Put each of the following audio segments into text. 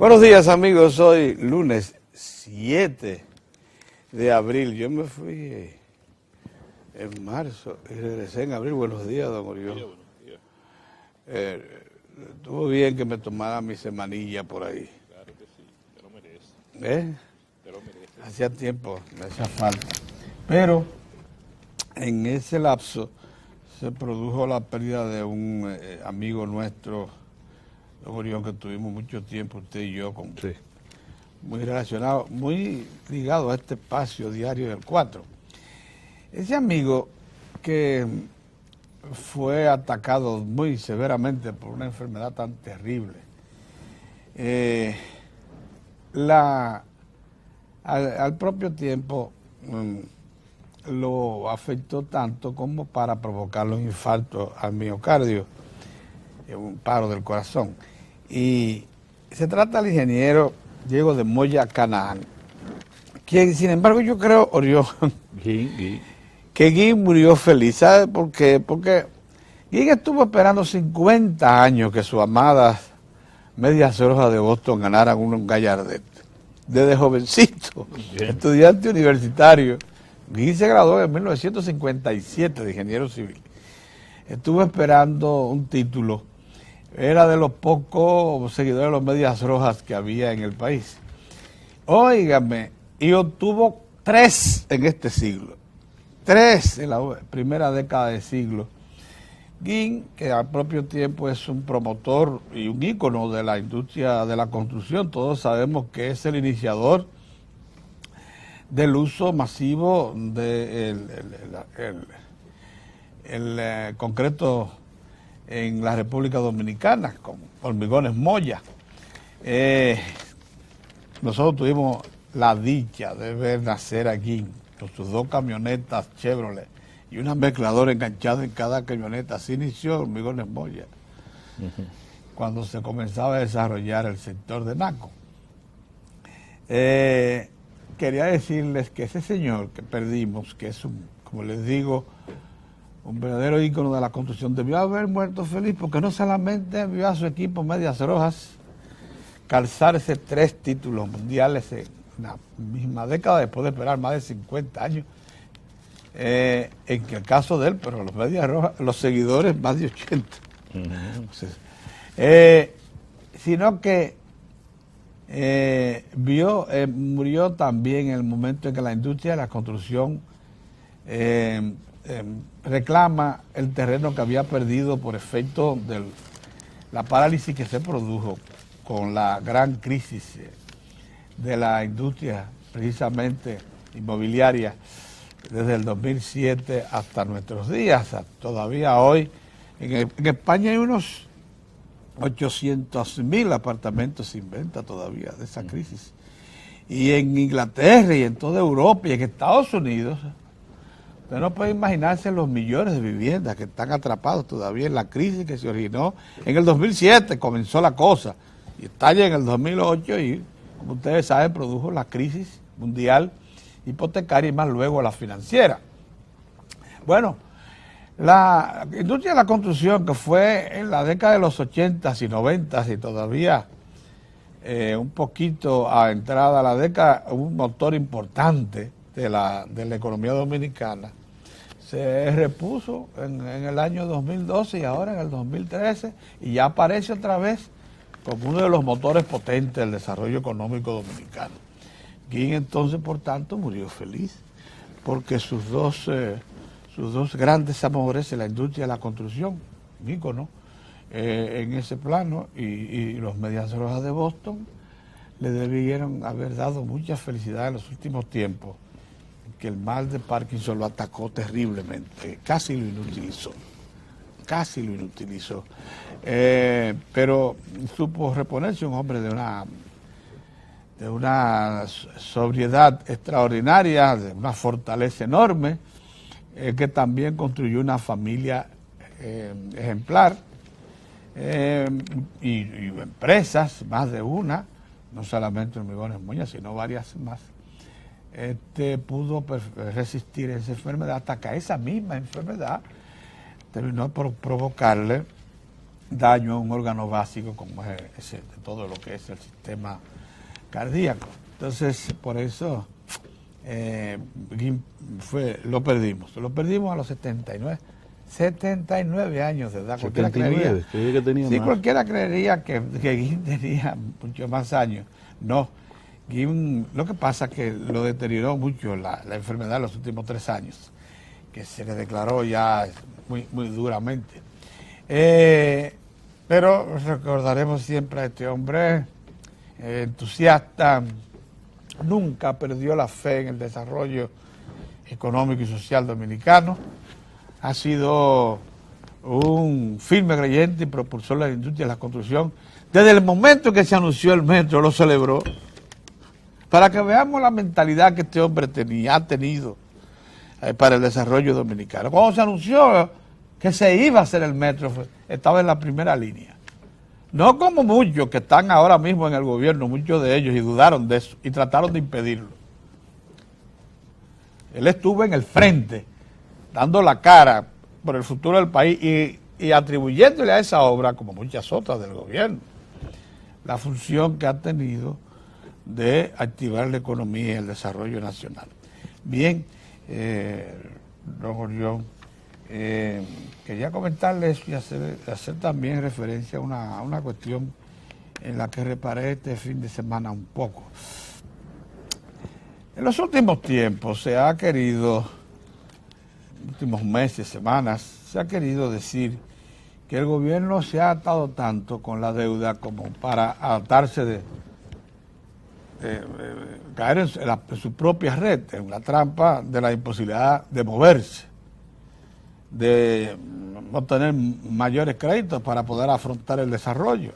Buenos días, amigos. Hoy lunes 7 de abril. Yo me fui en marzo y regresé en abril. Buenos días, don Orión. Buenos días. Estuvo bien que me tomara mi semanilla por ahí. Claro que sí, te lo mereces, Te lo mereces. Hacía tiempo, me hacía falta. Pero en ese lapso se produjo la pérdida de un amigo nuestro, don Orión, que tuvimos mucho tiempo, usted y yo, muy relacionado, muy ligado a este espacio diario del 4. Ese amigo que fue atacado muy severamente por una enfermedad tan terrible, al propio tiempo lo afectó tanto como para provocarle un infarto al miocardio, un paro del corazón. Y se trata del ingeniero Diego de Moya Canaán, quien, sin embargo, yo creo, Orión, que Guín murió feliz. ¿Sabe por qué? Porque Guín estuvo esperando 50 años que sus amadas Medias Rojas de Boston ganaran un Gallardet. Desde jovencito, estudiante universitario. Guín se graduó en 1957 de ingeniero civil. Estuvo esperando un título. Era de los pocos seguidores de los Medias Rojas que había en el país. Óigame, y obtuvo 3 en este siglo. 3 en la primera década del siglo. Guín, que al propio tiempo es un promotor y un ícono de la industria de la construcción, todos sabemos que es el iniciador del uso masivo del concreto en la República Dominicana, con Hormigones Moya. Nosotros tuvimos la dicha de ver nacer a Guín con sus 2 camionetas Chevrolet y una mezcladora enganchada en cada camioneta. Así inició Hormigones Moya, cuando se comenzaba a desarrollar el sector de Naco. Quería decirles que ese señor que perdimos, que es como les digo, un verdadero ícono de la construcción, debió haber muerto feliz, porque no solamente vio a su equipo Medias Rojas calzarse 3 títulos mundiales en una misma década, después de esperar más de 50 años, en el caso de él, pero los Medias Rojas, los seguidores más de 80. Entonces, sino que murió también en el momento en que la industria de la construcción reclama el terreno que había perdido por efecto de la parálisis que se produjo con la gran crisis de la industria, precisamente inmobiliaria, desde el 2007 hasta nuestros días. Todavía hoy en España hay unos 800.000 apartamentos sin venta todavía de esa crisis. Y en Inglaterra y en toda Europa y en Estados Unidos, usted no puede imaginarse los millones de viviendas que están atrapados todavía en la crisis que se originó en el 2007, comenzó la cosa, y estalla en el 2008 y, como ustedes saben, produjo la crisis mundial hipotecaria y más luego la financiera. Bueno, la industria de la construcción, que fue en la década de los 80s y 90s y todavía un poquito a entrada a la década, un motor importante de la economía dominicana, se repuso en el año 2012 y ahora en el 2013, y ya aparece otra vez como uno de los motores potentes del desarrollo económico dominicano. Guín entonces, por tanto, murió feliz, porque sus dos grandes amores en la industria de la construcción, un ícono en ese plano, y los Medias Rojas de Boston, le debieron haber dado mucha felicidad en los últimos tiempos, que el mal de Parkinson lo atacó terriblemente, casi lo inutilizó. Pero supo reponerse, un hombre de una sobriedad extraordinaria, de una fortaleza enorme, que también construyó una familia ejemplar, y empresas, más de una, no solamente Hormigones Moya, sino varias más. Pudo resistir esa enfermedad, hasta que esa misma enfermedad terminó por provocarle daño a un órgano básico como es todo lo que es el sistema cardíaco. Entonces, por eso lo perdimos a los 79 años de edad. 79, creía que tenía más. Cualquiera creería que Guim tenía mucho más años. No, Guim, lo que pasa es que lo deterioró mucho la enfermedad en los últimos 3 años, que se le declaró ya muy duramente. Pero recordaremos siempre a este hombre entusiasta, nunca perdió la fe en el desarrollo económico y social dominicano, ha sido un firme creyente y propulsor de la industria de la construcción. Desde el momento que se anunció el metro, lo celebró, para que veamos la mentalidad que este hombre ha tenido para el desarrollo dominicano. Cuando se anunció que se iba a hacer el metro, estaba en la primera línea. No como muchos que están ahora mismo en el gobierno, muchos de ellos, y dudaron de eso, y trataron de impedirlo. Él estuvo en el frente, dando la cara por el futuro del país y atribuyéndole a esa obra, como muchas otras del gobierno, la función que ha tenido de activar la economía y el desarrollo nacional. Bien, don Orión, quería comentarles y hacer también referencia a una cuestión en la que reparé este fin de semana un poco. En los últimos tiempos se ha querido, últimos meses, semanas, se ha querido decir que el gobierno se ha atado tanto con la deuda como para adaptarse de caer en su propia red, en la trampa de la imposibilidad de moverse, de obtener mayores créditos para poder afrontar el desarrollo,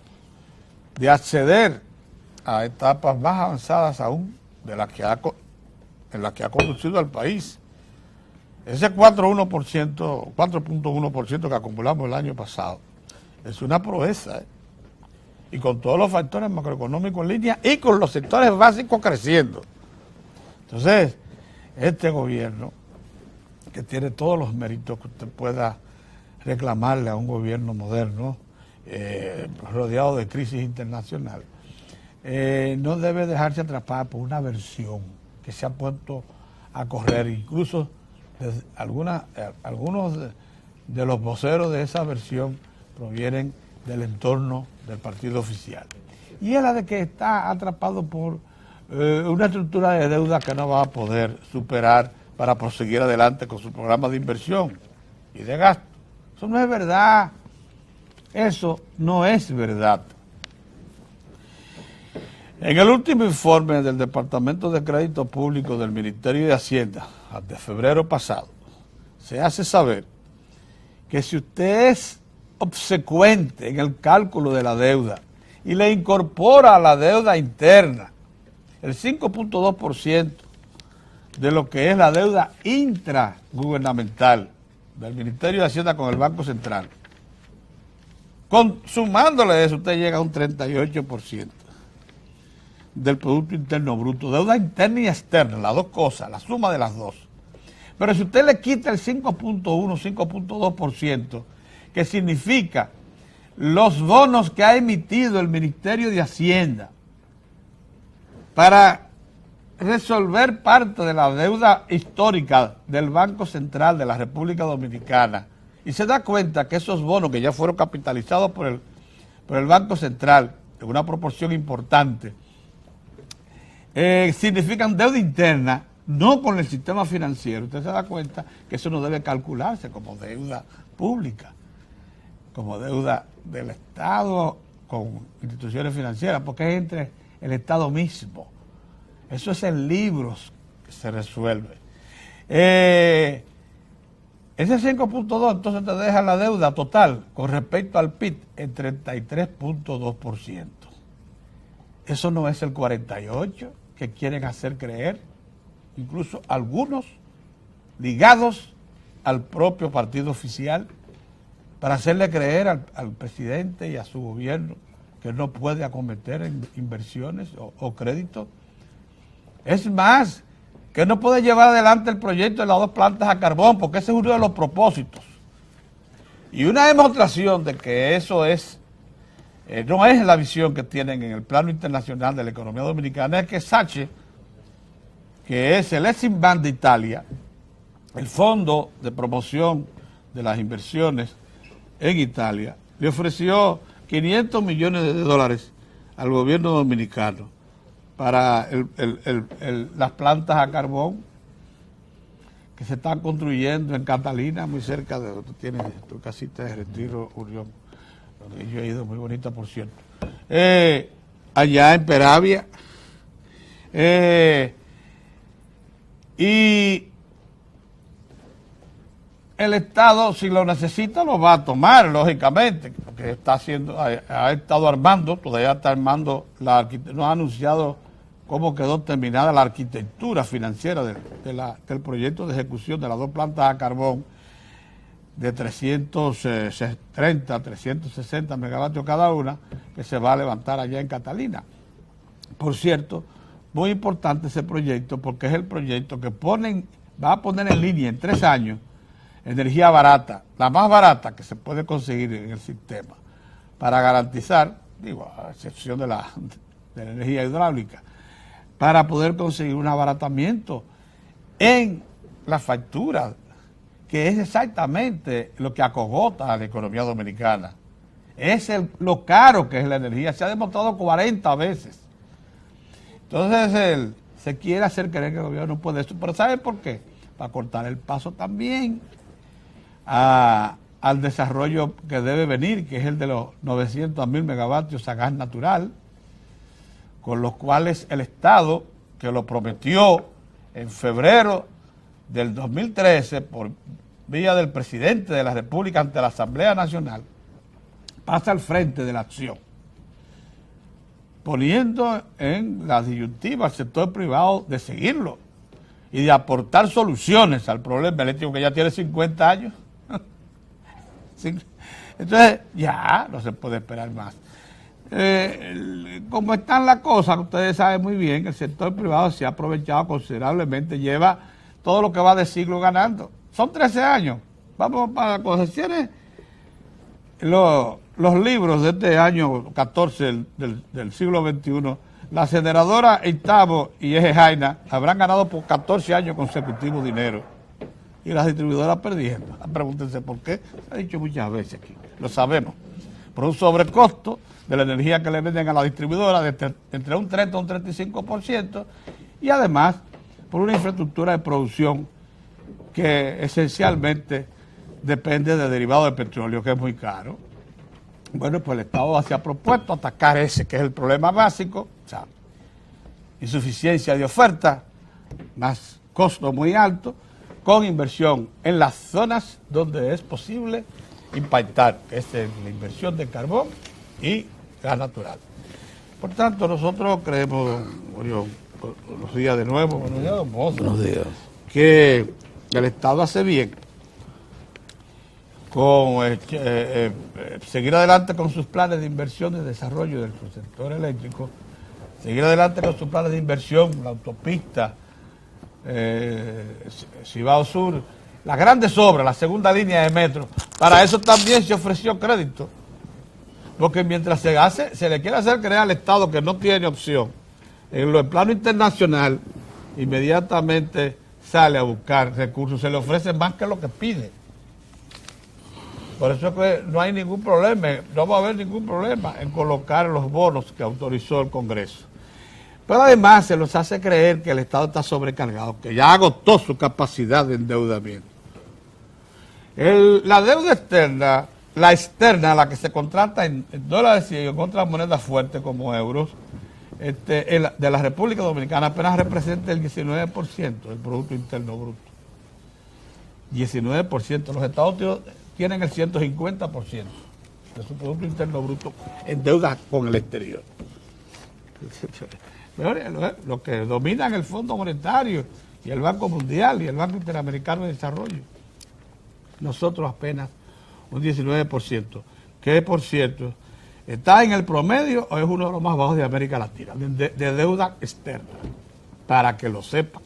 de acceder a etapas más avanzadas aún de las que en las que ha conducido al país. Ese 4.1% que acumulamos el año pasado es una proeza, y con todos los factores macroeconómicos en línea y con los sectores básicos creciendo. Entonces, este gobierno, que tiene todos los méritos que usted pueda reclamarle a un gobierno moderno, rodeado de crisis internacional, no debe dejarse atrapar por una versión que se ha puesto a correr. Incluso algunos de los voceros de esa versión provienen del entorno del partido oficial. Y es la de que está atrapado por una estructura de deuda que no va a poder superar para proseguir adelante con su programa de inversión y de gasto. Eso no es verdad. Eso no es verdad. En el último informe del Departamento de Crédito Público del Ministerio de Hacienda, de febrero pasado, se hace saber que si usted es obsecuente en el cálculo de la deuda y le incorpora a la deuda interna el 5.2% de lo que es la deuda intragubernamental del Ministerio de Hacienda con el Banco Central, sumándole eso, usted llega a un 38% del Producto Interno Bruto, deuda interna y externa, las dos cosas, la suma de las dos. Pero si usted le quita el 5.2%, que significa los bonos que ha emitido el Ministerio de Hacienda para resolver parte de la deuda histórica del Banco Central de la República Dominicana, y se da cuenta que esos bonos que ya fueron capitalizados por el Banco Central en una proporción importante, significan deuda interna, no con el sistema financiero. Usted se da cuenta que eso no debe calcularse como deuda pública, como deuda del Estado con instituciones financieras, porque es entre el Estado mismo. Eso es en libros que se resuelve. Ese 5.2 entonces te deja la deuda total con respecto al PIB en 33.2%. Eso no es el 48% que quieren hacer creer, incluso algunos ligados al propio partido oficial, para hacerle creer al presidente y a su gobierno que no puede acometer inversiones o créditos. Es más, que no puede llevar adelante el proyecto de las 2 plantas a carbón, porque ese es uno de los propósitos. Y una demostración de que eso es no es la visión que tienen en el plano internacional de la economía dominicana, es que SACE, que es el Exim Bank de Italia, el fondo de promoción de las inversiones en Italia, le ofreció 500 millones de dólares al gobierno dominicano para las plantas a carbón que se están construyendo en Catalina, muy cerca de donde tienes tu casita de Retiro, Unión, donde yo he ido, muy bonita por cierto. Allá en Peravia. Y el Estado, si lo necesita, lo va a tomar, lógicamente, porque ha estado armando, todavía está armando, no ha anunciado cómo quedó terminada la arquitectura financiera del proyecto de ejecución de las dos plantas a carbón de 330, 360 megavatios cada una, que se va a levantar allá en Catalina. Por cierto, muy importante ese proyecto, porque es el proyecto que va a poner en línea en 3 años energía barata, la más barata que se puede conseguir en el sistema, para garantizar, a excepción de la energía hidráulica, para poder conseguir un abaratamiento en la factura, que es exactamente lo que acogota a la economía dominicana. Es lo caro que es la energía, se ha demostrado 40 veces. Entonces él se quiere hacer creer que el gobierno no puede eso, pero ¿sabe por qué? Para cortar el paso también al desarrollo que debe venir, que es el de los 900.000 megavatios a gas natural, con los cuales el Estado, que lo prometió en febrero del 2013 por vía del presidente de la República ante la Asamblea Nacional, pasa al frente de la acción, poniendo en la disyuntiva al sector privado de seguirlo y de aportar soluciones al problema eléctrico que ya tiene 50 años. Entonces, ya no se puede esperar más. Como están las cosas, ustedes saben muy bien que el sector privado se ha aprovechado considerablemente, lleva todo lo que va de siglo ganando. Son 13 años. Vamos para concesiones. Los libros de este año 14 del siglo XXI, la generadora Itabo y Eje Jaina habrán ganado por 14 años consecutivos dinero. Y las distribuidoras perdiendo. Pregúntense por qué. Se ha dicho muchas veces aquí. Lo sabemos. Por un sobrecosto de la energía que le venden a la distribuidora de entre un 30 y un 35%, y además por una infraestructura de producción que esencialmente depende de derivados de petróleo, que es muy caro. Bueno, pues el Estado se ha propuesto atacar ese, que es el problema básico, o sea, insuficiencia de oferta, más costo muy alto, con inversión en las zonas donde es posible impactar, que es la inversión de carbón y gas natural. Por tanto, nosotros creemos, buenos días de nuevo, buenos días, don Mozo, Buenos días. que el Estado hace bien con seguir adelante con sus planes de inversión y desarrollo del sector eléctrico, seguir adelante con sus planes de inversión, la autopista, Cibao Sur, las grandes obras, la segunda línea de metro. Para eso también se ofreció crédito, porque mientras se le quiere hacer creer al Estado que no tiene opción en el plano internacional, inmediatamente sale a buscar recursos, se le ofrece más que lo que pide. Por eso es que no hay ningún problema, no va a haber ningún problema en colocar los bonos que autorizó el Congreso. Pero además se nos hace creer que el Estado está sobrecargado, que ya agotó su capacidad de endeudamiento. La deuda externa, la que se contrata en dólares y en otras monedas fuertes como euros, de la República Dominicana apenas representa el 19% del Producto Interno Bruto. 19%. Los Estados Unidos tienen el 150% de su Producto Interno Bruto en deuda con el exterior. Los que dominan el Fondo Monetario y el Banco Mundial y el Banco Interamericano de Desarrollo. Nosotros apenas un 19%, que por cierto está en el promedio o es uno de los más bajos de América Latina, de deuda externa, para que lo sepan.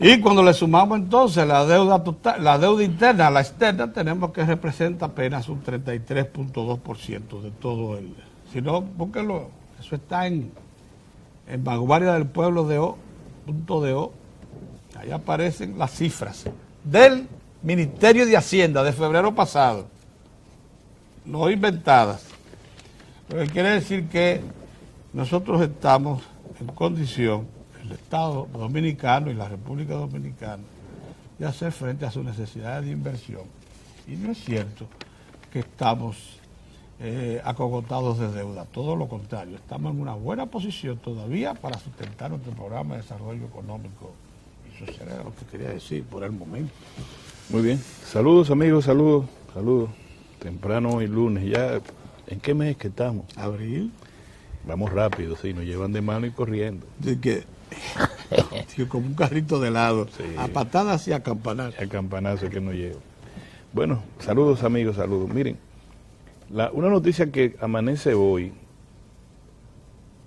Y cuando le sumamos entonces la deuda total, la deuda interna a la externa, tenemos que representa apenas un 33.2% de todo el. Si no, búsquenlo, eso está en Vanguardia del Pueblo de O. Ahí aparecen las cifras del Ministerio de Hacienda de febrero pasado, no inventadas. Lo que quiere decir que nosotros estamos en condición, el Estado Dominicano y la República Dominicana, de hacer frente a sus necesidades de inversión. Y no es cierto que estamos acogotados de deuda, todo lo contrario, estamos en una buena posición todavía para sustentar nuestro programa de desarrollo económico y social, era lo que quería decir por el momento. Muy bien. Saludos, amigos, saludos. Temprano hoy lunes, ya, ¿en qué mes que estamos? Abril. Vamos rápido, sí, nos llevan de mano y corriendo. De que, como un carrito de helado, sí, a patadas y a campanazo. A campanazo que nos lleva. Bueno, saludos, amigos, saludos. Miren, una noticia que amanece hoy,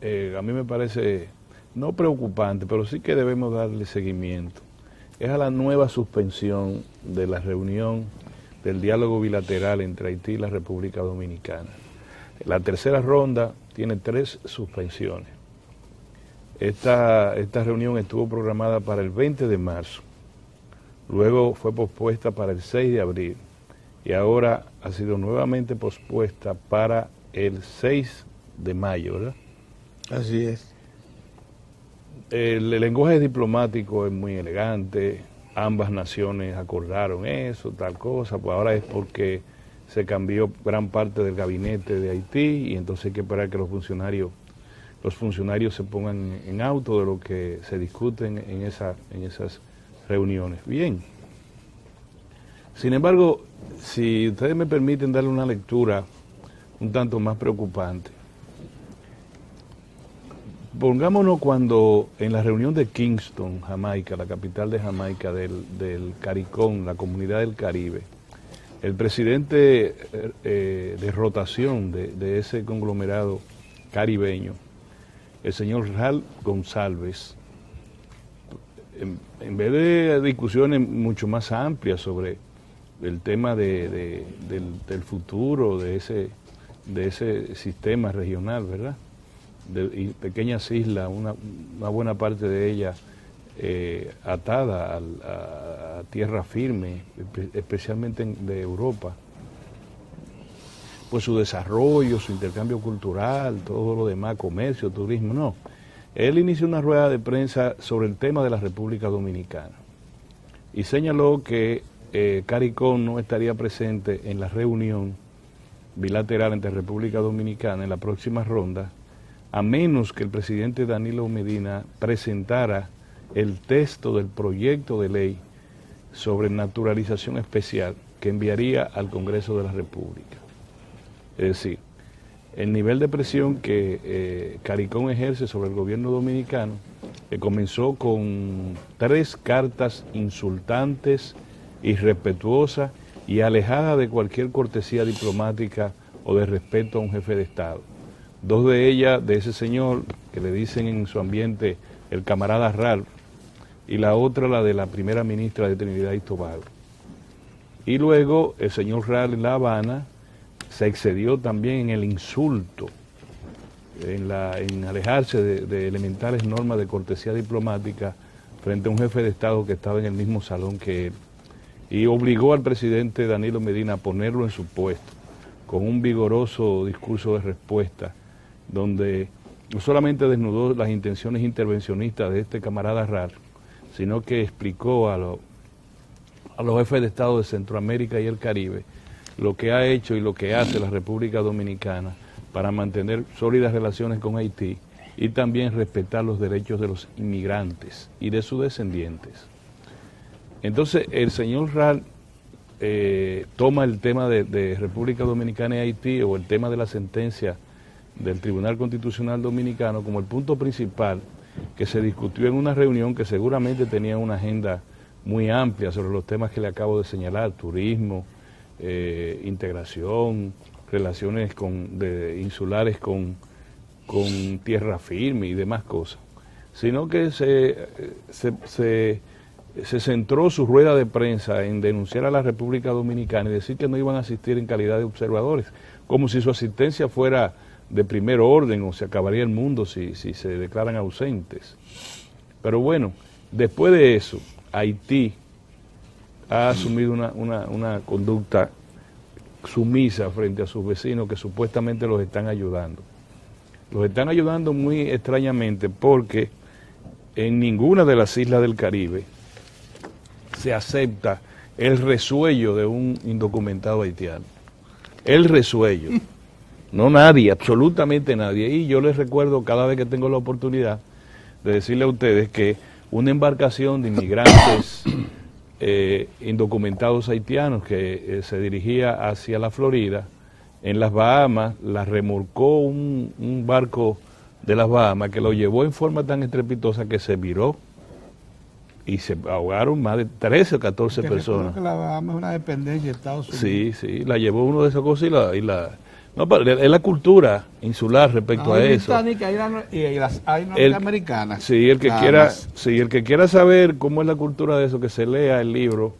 a mí me parece no preocupante, pero sí que debemos darle seguimiento. Es a la nueva suspensión de la reunión del diálogo bilateral entre Haití y la República Dominicana. La tercera ronda tiene 3 suspensiones. Esta reunión estuvo programada para el 20 de marzo, luego fue pospuesta para el 6 de abril y ahora ha sido nuevamente pospuesta para el 6 de mayo, ¿verdad? Así es. El lenguaje diplomático es muy elegante, ambas naciones acordaron eso, tal cosa, pues ahora es porque se cambió gran parte del gabinete de Haití y entonces hay que esperar que los funcionarios se pongan en auto de lo que se discuten en esas reuniones. Bien. Sin embargo, si ustedes me permiten darle una lectura un tanto más preocupante, pongámonos cuando en la reunión de Kingston, Jamaica, la capital de Jamaica, del CARICOM, la Comunidad del Caribe, el presidente de rotación de ese conglomerado caribeño, el señor Ralph González, en vez de discusiones mucho más amplias sobre el tema del futuro de ese sistema regional, ¿verdad? Y pequeñas islas, una buena parte de ellas atada a tierra firme, especialmente de Europa, pues su desarrollo, su intercambio cultural, todo lo demás, comercio, turismo, no. Él inició una rueda de prensa sobre el tema de la República Dominicana y señaló que CARICOM no estaría presente en la reunión bilateral entre República Dominicana en la próxima ronda, a menos que el presidente Danilo Medina presentara el texto del proyecto de ley sobre naturalización especial que enviaría al Congreso de la República. Es decir, el nivel de presión que CARICOM ejerce sobre el gobierno dominicano, que comenzó con 3 cartas insultantes, irrespetuosas y alejadas de cualquier cortesía diplomática o de respeto a un jefe de Estado. 2 de ellas de ese señor, que le dicen en su ambiente el camarada Ralph, y la otra la de la primera ministra de Trinidad y Tobago. Y luego el señor Ralph en La Habana se excedió también en el insulto, en alejarse de elementales normas de cortesía diplomática frente a un jefe de Estado que estaba en el mismo salón que él, y obligó al presidente Danilo Medina a ponerlo en su puesto, con un vigoroso discurso de respuesta, donde no solamente desnudó las intenciones intervencionistas de este camarada Ralph, sino que explicó a los jefes de Estado de Centroamérica y el Caribe lo que ha hecho y lo que hace la República Dominicana para mantener sólidas relaciones con Haití y también respetar los derechos de los inmigrantes y de sus descendientes. Entonces, el señor Ralph toma el tema de República Dominicana y Haití, o el tema de la sentencia del Tribunal Constitucional Dominicano, como el punto principal que se discutió en una reunión que seguramente tenía una agenda muy amplia sobre los temas que le acabo de señalar: turismo, integración, relaciones insulares con tierra firme y demás cosas, sino que se se centró su rueda de prensa en denunciar a la República Dominicana y decir que no iban a asistir en calidad de observadores, como si su asistencia fuera de primer orden o se acabaría el mundo si se declaran ausentes. Pero bueno, después de eso, Haití ha asumido una conducta sumisa frente a sus vecinos que supuestamente los están ayudando. Los están ayudando muy extrañamente porque en ninguna de las islas del Caribe se acepta el resuello de un indocumentado haitiano. El resuello. No nadie, absolutamente nadie. Y yo les recuerdo cada vez que tengo la oportunidad de decirle a ustedes que una embarcación de inmigrantes indocumentados haitianos que se dirigía hacia la Florida, en las Bahamas, la remolcó un barco de las Bahamas que lo llevó en forma tan estrepitosa que se viró y se ahogaron más de 13 o 14 personas. Que la Bahamas es una dependencia de Estados Unidos. Sí, sí, la llevó uno de esas cosas y la no, es la cultura insular respecto a eso. Y las hay norteamericanas. Sí, el que quiera saber cómo es la cultura de eso, que se lea el libro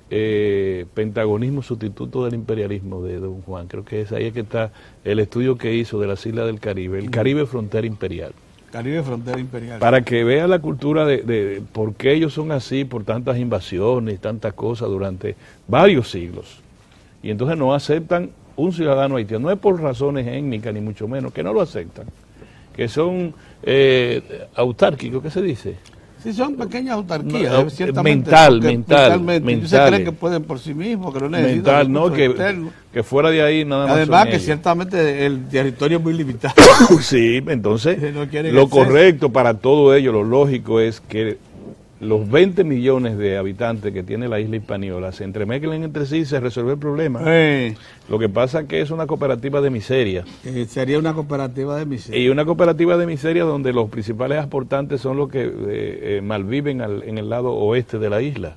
Pentagonismo Sustituto del Imperialismo de Don Juan. Creo que ahí es que está el estudio que hizo de las islas del Caribe, el Caribe Frontera Imperial. Caribe Frontera Imperial. Para que vea la cultura de por qué ellos son así, por tantas invasiones, tantas cosas durante varios siglos. Y entonces no aceptan un ciudadano haitiano, no es por razones étnicas ni mucho menos, que no lo aceptan, que son autárquicos, ¿qué se dice? Sí, son pequeñas autarquías, mentalmente. Ellos se creen que pueden por sí mismos, que no necesitan mental, no, que fuera de ahí nada más. Además que ciertamente el territorio es muy limitado. Sí, entonces no lo correcto para todo ello, lo lógico es que los 20 millones de habitantes que tiene la isla Hispaniola se entremezclen entre sí y se resuelve el problema. Lo que pasa es que es una cooperativa de miseria. Sería una cooperativa de miseria. Y una cooperativa de miseria donde los principales aportantes son los que malviven en el lado oeste de la isla.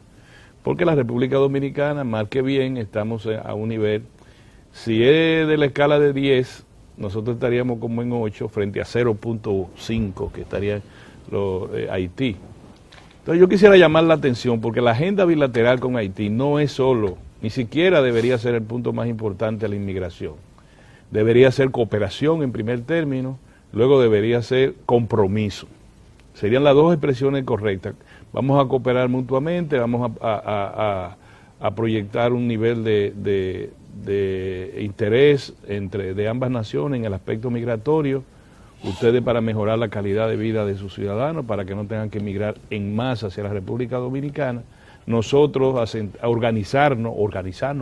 Porque la República Dominicana, mal que bien, estamos a un nivel, si es de la escala de 10, nosotros estaríamos como en 8 frente a 0.5 que estaría Haití. Entonces yo quisiera llamar la atención porque la agenda bilateral con Haití no es solo, ni siquiera debería ser el punto más importante a la inmigración. Debería ser cooperación en primer término, luego debería ser compromiso. Serían las dos expresiones correctas. Vamos a cooperar mutuamente, vamos a proyectar un nivel de interés de ambas naciones en el aspecto migratorio. Ustedes para mejorar la calidad de vida de sus ciudadanos, para que no tengan que emigrar en masa hacia la República Dominicana. Nosotros a organizarnos,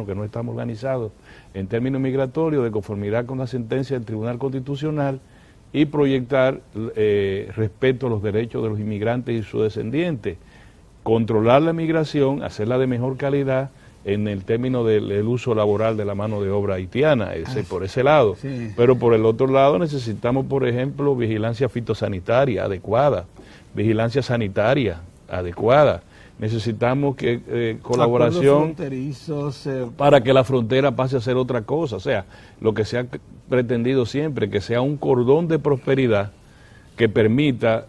que no estamos organizados en términos migratorios, de conformidad con la sentencia del Tribunal Constitucional, y proyectar respeto a los derechos de los inmigrantes y sus descendientes. Controlar la migración, hacerla de mejor calidad, en el término del uso laboral de la mano de obra haitiana, por ese lado. Sí. Pero por el otro lado necesitamos, por ejemplo, vigilancia fitosanitaria adecuada, vigilancia sanitaria adecuada. Necesitamos colaboración para que la frontera pase a ser otra cosa. O sea, lo que se ha pretendido siempre, que sea un cordón de prosperidad que permita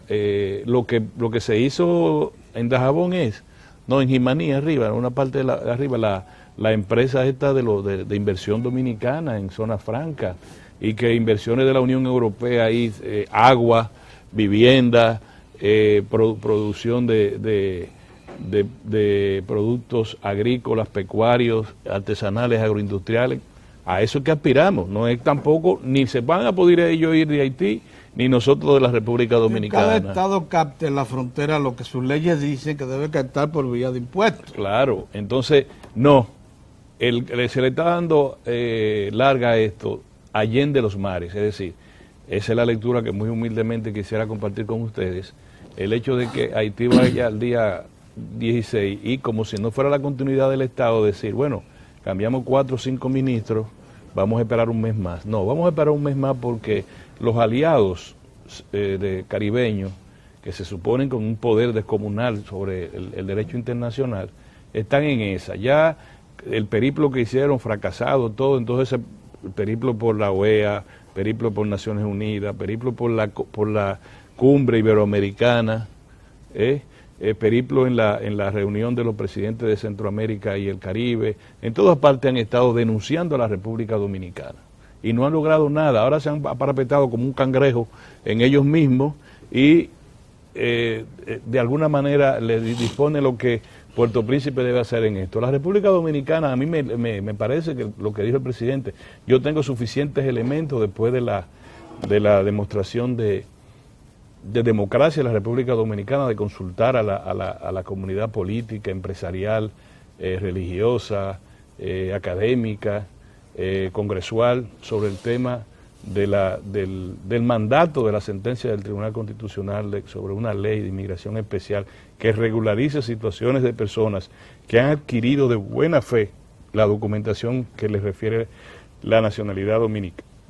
lo que se hizo en Dajabón en Jimaní arriba, en una parte de arriba, la empresa esta de inversión dominicana en zona franca, y que inversiones de la Unión Europea ahí, agua, vivienda, producción de productos agrícolas, pecuarios, artesanales, agroindustriales. A eso es que aspiramos. No es tampoco, ni se van a poder ellos ir de Haití, ni nosotros de la República Dominicana. Cada estado capte en la frontera lo que sus leyes dicen que debe captar por vía de impuestos. Claro, entonces, no. Se le está dando larga a esto allende los mares. Es decir, esa es la lectura que muy humildemente quisiera compartir con ustedes. El hecho de que Haití vaya al día 16 y como si no fuera la continuidad del Estado, decir, bueno, cambiamos 4 o 5 ministros, vamos a esperar un mes más. No, vamos a esperar un mes más porque los aliados caribeños, que se suponen con un poder descomunal sobre el derecho internacional, están en esa. Ya el periplo que hicieron, fracasado, todo, entonces el periplo por la OEA, periplo por Naciones Unidas, periplo por la cumbre iberoamericana, periplo en la reunión de los presidentes de Centroamérica y el Caribe, en todas partes han estado denunciando a la República Dominicana y no han logrado nada. Ahora se han parapetado como un cangrejo en ellos mismos y de alguna manera le dispone lo que Puerto Príncipe debe hacer en esto. La República Dominicana, a mí me parece que lo que dijo el presidente, yo tengo suficientes elementos después de la demostración de democracia en la República Dominicana, de consultar a la comunidad política, empresarial, religiosa, académica, congresual, sobre el tema del mandato de la sentencia del Tribunal Constitucional sobre una ley de inmigración especial que regularice situaciones de personas que han adquirido de buena fe la documentación que les refiere la nacionalidad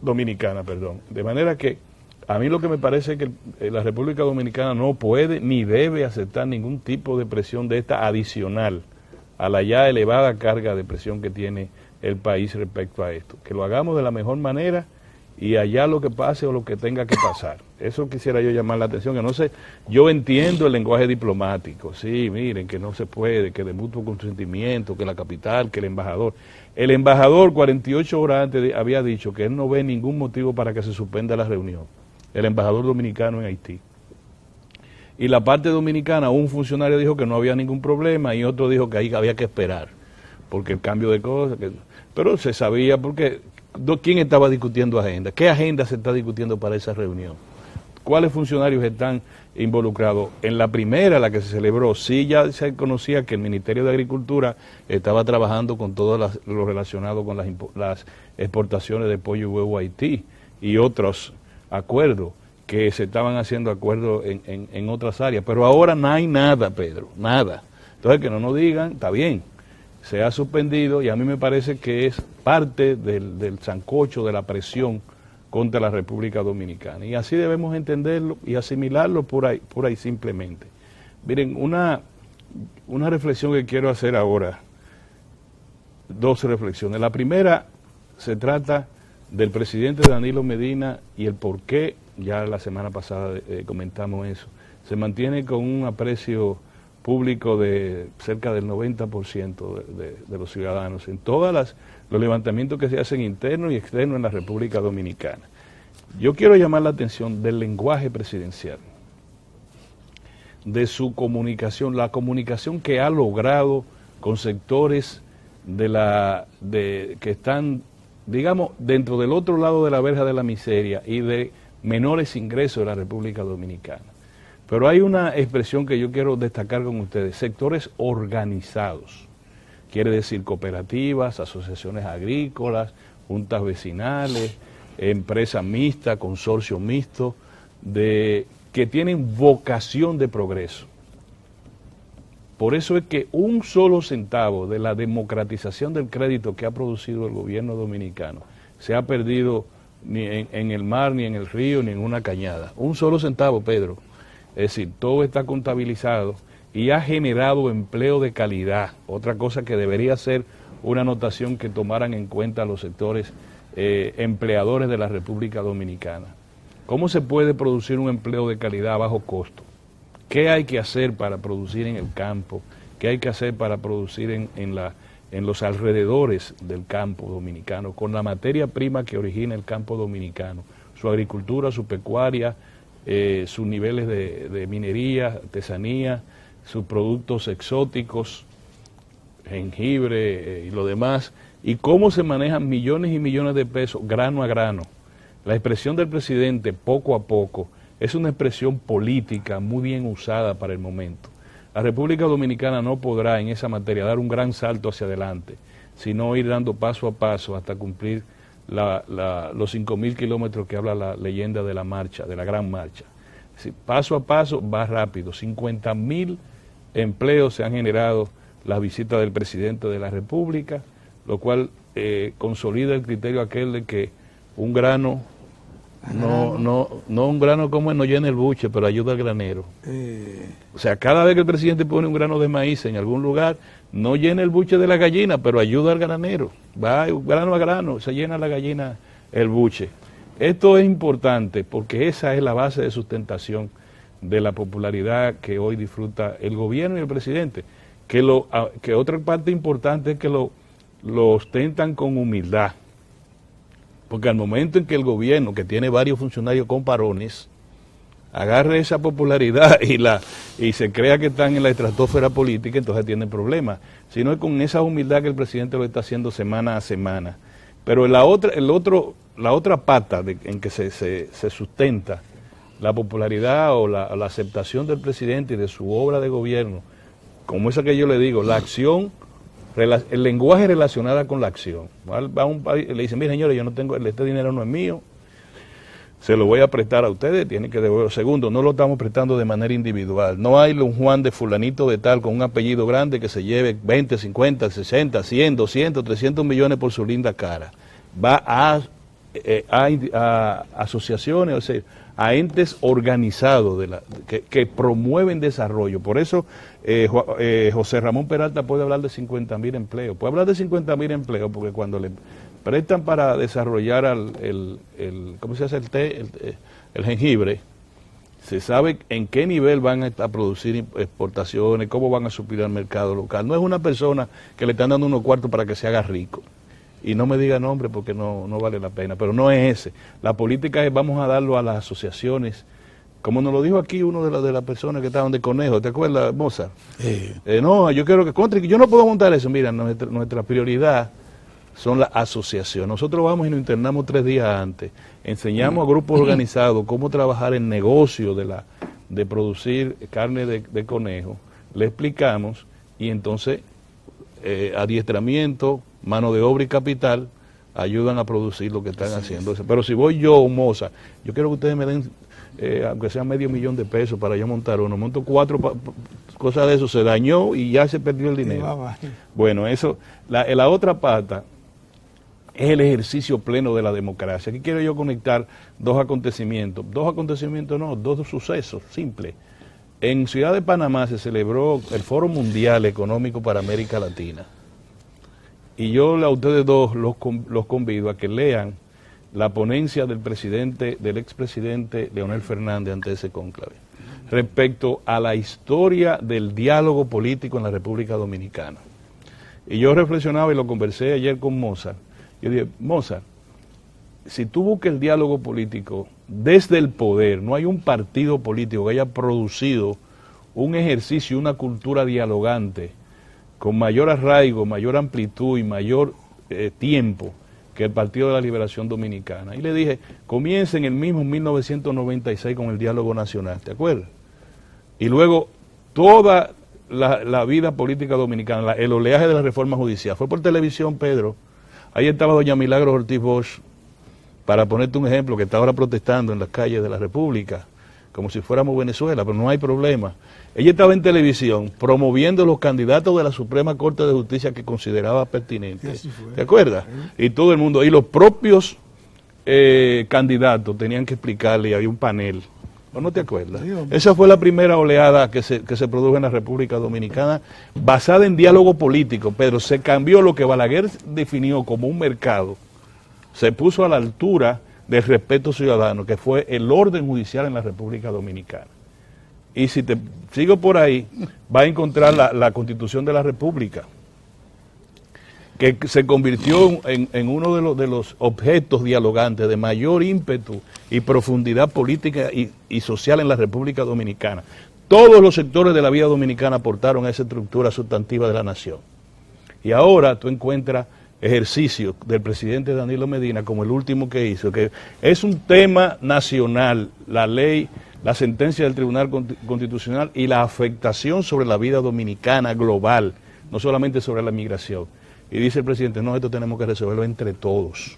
dominicana. De manera que a mí lo que me parece es que la República Dominicana no puede ni debe aceptar ningún tipo de presión de esta adicional a la ya elevada carga de presión que tiene el país respecto a esto. Que lo hagamos de la mejor manera y allá lo que pase o lo que tenga que pasar. Eso quisiera yo llamar la atención, que no sé, yo entiendo el lenguaje diplomático, sí, miren, que no se puede, que de mutuo consentimiento, que la capital, que el embajador. El embajador 48 horas antes había dicho que él no ve ningún motivo para que se suspenda la reunión. El embajador dominicano en Haití. Y la parte dominicana, un funcionario dijo que no había ningún problema y otro dijo que ahí había que esperar, porque el cambio de cosas, pero se sabía porque ¿quién estaba discutiendo agenda? ¿Qué agenda se está discutiendo para esa reunión? ¿Cuáles funcionarios están involucrados? En la primera, la que se celebró, sí ya se conocía que el Ministerio de Agricultura estaba trabajando con todo lo relacionado con las exportaciones de pollo y huevo a Haití y otros acuerdos que se estaban haciendo acuerdos en otras áreas. Pero ahora no hay nada, Pedro, nada. Entonces que no nos digan, está bien, se ha suspendido y a mí me parece que es parte del sancocho de la presión contra la República Dominicana. Y así debemos entenderlo y asimilarlo por ahí simplemente. Miren, una reflexión que quiero hacer ahora, dos reflexiones. La primera se trata del presidente Danilo Medina y el por qué, ya la semana pasada comentamos eso, se mantiene con un aprecio público de cerca del 90% de los ciudadanos en todos los levantamientos que se hacen internos y externos en la República Dominicana. Yo quiero llamar la atención del lenguaje presidencial, de su comunicación, la comunicación que ha logrado con sectores que están, digamos, dentro del otro lado de la verja de la miseria y de menores ingresos de la República Dominicana. Pero hay una expresión que yo quiero destacar con ustedes, sectores organizados. Quiere decir cooperativas, asociaciones agrícolas, juntas vecinales, empresas mixtas, consorcios mixtos, que tienen vocación de progreso. Por eso es que un solo centavo de la democratización del crédito que ha producido el gobierno dominicano se ha perdido ni en el mar, ni en el río, ni en una cañada. Un solo centavo, Pedro. Es decir, todo está contabilizado y ha generado empleo de calidad. Otra cosa que debería ser una anotación que tomaran en cuenta los sectores empleadores de la República Dominicana. ¿Cómo se puede producir un empleo de calidad a bajo costo? ¿Qué hay que hacer para producir en el campo? ¿Qué hay que hacer para producir en los alrededores del campo dominicano, con la materia prima que origina el campo dominicano? Su agricultura, su pecuaria, sus niveles de minería, artesanía, sus productos exóticos, jengibre y lo demás, y cómo se manejan millones y millones de pesos grano a grano. La expresión del presidente, poco a poco, es una expresión política muy bien usada para el momento. La República Dominicana no podrá en esa materia dar un gran salto hacia adelante, sino ir dando paso a paso hasta cumplir los 5.000 kilómetros que habla la leyenda de la marcha, de la gran marcha. Es decir, paso a paso va rápido. 50.000 empleos se han generado las visitas del presidente de la República, lo cual consolida el criterio aquel de que un grano, no un grano como no llena el buche, pero ayuda al granero. O sea, cada vez que el presidente pone un grano de maíz en algún lugar, no llena el buche de la gallina, pero ayuda al granero. Va grano a grano, se llena la gallina el buche. Esto es importante porque esa es la base de sustentación de la popularidad que hoy disfruta el gobierno y el presidente. Que otra parte importante es que lo ostentan con humildad. Porque al momento en que el gobierno, que tiene varios funcionarios con parones, agarre esa popularidad y se crea que están en la estratosfera política, entonces tienen problemas. Sino es con esa humildad que el presidente lo está haciendo semana a semana. Pero la otra pata en que se sustenta la popularidad o la aceptación del presidente y de su obra de gobierno, como esa que yo le digo, la acción, el lenguaje relacionada con la acción. Va a un país, le dice, mire señores, yo no tengo, este dinero no es mío, se lo voy a prestar a ustedes, tienen que devolverlo. Segundo, no lo estamos prestando de manera individual. No hay un Juan de fulanito de tal con un apellido grande que se lleve 20, 50, 60, 100, 200, 300 millones por su linda cara. Va a asociaciones, o sea, a entes organizados que promueven desarrollo. Por eso José Ramón Peralta puede hablar de 50.000 empleos. Puede hablar de 50.000 empleos porque cuando le prestan para desarrollar ¿cómo se hace el jengibre? Se sabe en qué nivel van a producir exportaciones, cómo van a suplir al mercado local. No es una persona que le están dando unos cuartos para que se haga rico. Y no me diga nombre porque no vale la pena, pero no es ese. La política es vamos a darlo a las asociaciones, como nos lo dijo aquí uno de las personas que estaban de Conejo, ¿te acuerdas, Mozart? No, yo quiero que yo no puedo montar eso. Mira, nuestra prioridad son las asociaciones. Nosotros vamos y nos internamos 3 días antes, enseñamos a grupos organizados cómo trabajar en negocio de producir carne de conejo, le explicamos y entonces adiestramiento, mano de obra y capital ayudan a producir lo que están haciendo. Pero si voy yo, Moza, yo quiero que ustedes me den, aunque sea $500,000 de pesos para yo montar uno, monto 4 cosas de eso, se dañó y ya se perdió el dinero. Bueno, eso, la otra pata es el ejercicio pleno de la democracia. Aquí quiero yo conectar dos acontecimientos, dos sucesos simples. En Ciudad de Panamá se celebró el Foro Mundial Económico para América Latina. Y yo a ustedes dos los convido a que lean la ponencia del expresidente Leonel Fernández ante ese cónclave, respecto a la historia del diálogo político en la República Dominicana. Y yo reflexionaba y lo conversé ayer con Mozart. Yo dije, Mozart, si tú buscas el diálogo político desde el poder, no hay un partido político que haya producido un ejercicio, una cultura dialogante, con mayor arraigo, mayor amplitud y mayor tiempo que el Partido de la Liberación Dominicana. Y le dije, comiencen el mismo 1996 con el diálogo nacional, ¿te acuerdas? Y luego toda la vida política dominicana, el oleaje de la reforma judicial, fue por televisión, Pedro. Ahí estaba doña Milagros Ortiz Bosch, para ponerte un ejemplo, que está ahora protestando en las calles de la República, como si fuéramos Venezuela, pero no hay problema. Ella estaba en televisión promoviendo los candidatos de la Suprema Corte de Justicia que consideraba pertinentes. ¿Te acuerdas? Y todo el mundo, y los propios candidatos tenían que explicarle, y había un panel. ¿O no te acuerdas? Esa fue la primera oleada que se produjo en la República Dominicana, basada en diálogo político, pero se cambió lo que Balaguer definió como un mercado, se puso a la altura del respeto ciudadano, que fue el orden judicial en la República Dominicana. Y si te sigo por ahí, va a encontrar la Constitución de la República, que se convirtió en uno de los objetos dialogantes de mayor ímpetu y profundidad política y social en la República Dominicana. Todos los sectores de la vida dominicana aportaron a esa estructura sustantiva de la nación. Y ahora tú encuentras ejercicio del presidente Danilo Medina, como el último que hizo, que es un tema nacional, la ley, la sentencia del Tribunal Constitucional y la afectación sobre la vida dominicana global, no solamente sobre la migración. Y dice el presidente, no, esto tenemos que resolverlo entre todos.